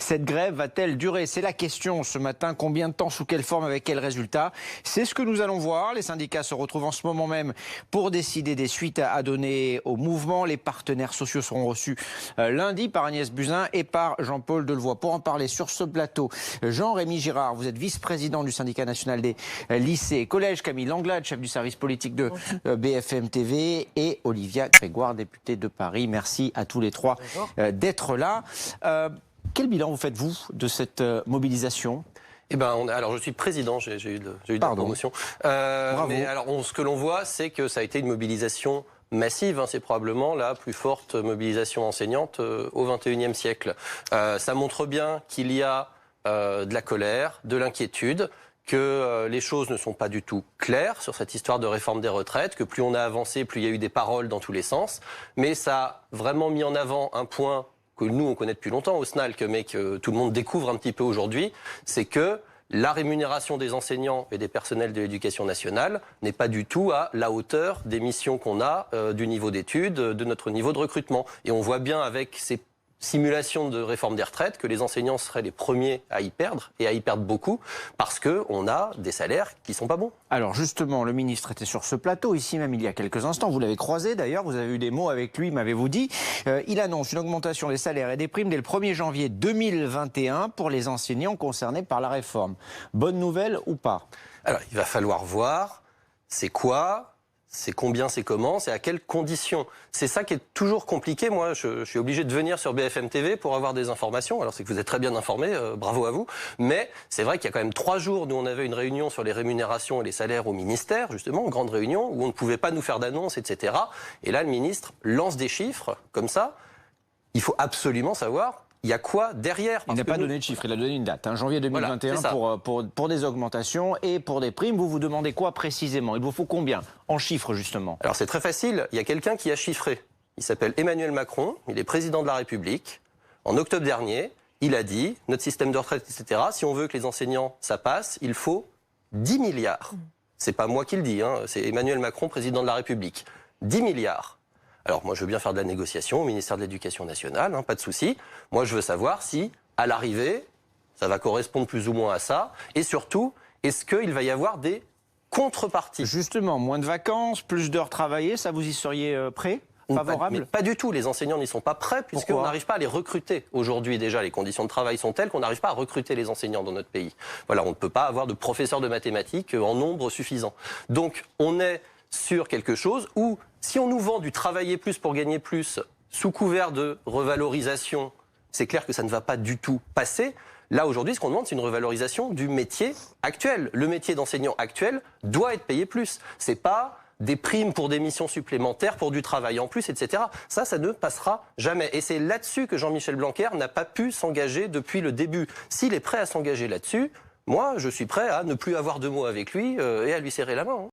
Cette grève va-t-elle durer? C'est la question ce matin. Combien de temps, sous quelle forme, avec quel résultat? C'est ce que nous allons voir. Les syndicats se retrouvent en ce moment même pour décider des suites à donner au mouvement. Les partenaires sociaux seront reçus lundi par Agnès Buzyn et par Jean-Paul Delevoye. Pour en parler sur ce plateau, Jean-Rémy Girard, vous êtes vice-président du syndicat national des lycées et collèges, Camille Langlade, chef du service politique de BFM TV, et Olivia Grégoire, députée de Paris. Merci à tous les trois d'être là. Quel bilan vous faites-vous de cette mobilisation? Eh ben, alors je suis président, j'ai eu de la promotion. Mais alors, ce que l'on voit, c'est que ça a été une mobilisation massive. C'est probablement la plus forte mobilisation enseignante au XXIe siècle. Ça montre bien qu'il y a de la colère, de l'inquiétude, que les choses ne sont pas du tout claires sur cette histoire de réforme des retraites, que plus on a avancé, plus il y a eu des paroles dans tous les sens. Mais ça a vraiment mis en avant un point que nous, on connaît depuis longtemps au SNALC, mais que tout le monde découvre un petit peu aujourd'hui, c'est que la rémunération des enseignants et des personnels de l'éducation nationale n'est pas du tout à la hauteur des missions qu'on a, du niveau d'études, de notre niveau de recrutement. Et on voit bien avec ces simulation de réforme des retraites que les enseignants seraient les premiers à y perdre, et à y perdre beaucoup, parce qu'on a des salaires qui ne sont pas bons. Alors justement, le ministre était sur ce plateau, ici même il y a quelques instants, vous l'avez croisé d'ailleurs, vous avez eu des mots avec lui, m'avez-vous dit. Il annonce une augmentation des salaires et des primes dès le 1er janvier 2021 pour les enseignants concernés par la réforme. Bonne nouvelle ou pas? Alors il va falloir voir c'est quoi, c'est combien, c'est comment, c'est à quelles conditions. C'est ça qui est toujours compliqué. Moi, je suis obligé de venir sur BFM TV pour avoir des informations. Alors, c'est que vous êtes très bien informés, bravo à vous. Mais c'est vrai qu'il y a quand même 3 jours où on avait une réunion sur les rémunérations et les salaires au ministère, justement, une grande réunion, où on ne pouvait pas nous faire d'annonces, etc. Et là, le ministre lance des chiffres comme ça. Il faut absolument savoir il y a quoi derrière. Il n'a pas donné de chiffres, il a donné une date, janvier 2021, voilà, pour des augmentations et pour des primes. Vous vous demandez quoi précisément? Il vous faut combien en chiffres, justement? Alors c'est très facile, il y a quelqu'un qui a chiffré. Il s'appelle Emmanuel Macron, il est président de la République. En octobre dernier, il a dit, notre système de retraite, etc., si on veut que les enseignants, ça passe, il faut 10 milliards. C'est pas moi qui le dis, c'est Emmanuel Macron, président de la République. 10 milliards. Alors moi je veux bien faire de la négociation au ministère de l'Éducation nationale, pas de souci. Moi je veux savoir si, à l'arrivée, ça va correspondre plus ou moins à ça. Et surtout, est-ce qu'il va y avoir des contreparties? Justement, moins de vacances, plus d'heures travaillées, ça vous y seriez prêt? Favorable? Pas du tout, les enseignants n'y sont pas prêts puisqu'on n'arrive pas à les recruter. Aujourd'hui déjà, les conditions de travail sont telles qu'on n'arrive pas à recruter les enseignants dans notre pays. Voilà, on ne peut pas avoir de professeurs de mathématiques en nombre suffisant. Donc on est sur quelque chose où, si on nous vend du travailler plus pour gagner plus, sous couvert de revalorisation, c'est clair que ça ne va pas du tout passer. Là, aujourd'hui, ce qu'on demande, c'est une revalorisation du métier actuel. Le métier d'enseignant actuel doit être payé plus. C'est pas des primes pour des missions supplémentaires, pour du travail en plus, etc. Ça ne passera jamais. Et c'est là-dessus que Jean-Michel Blanquer n'a pas pu s'engager depuis le début. S'il est prêt à s'engager là-dessus, moi, je suis prêt à ne plus avoir de mots avec lui et à lui serrer la main.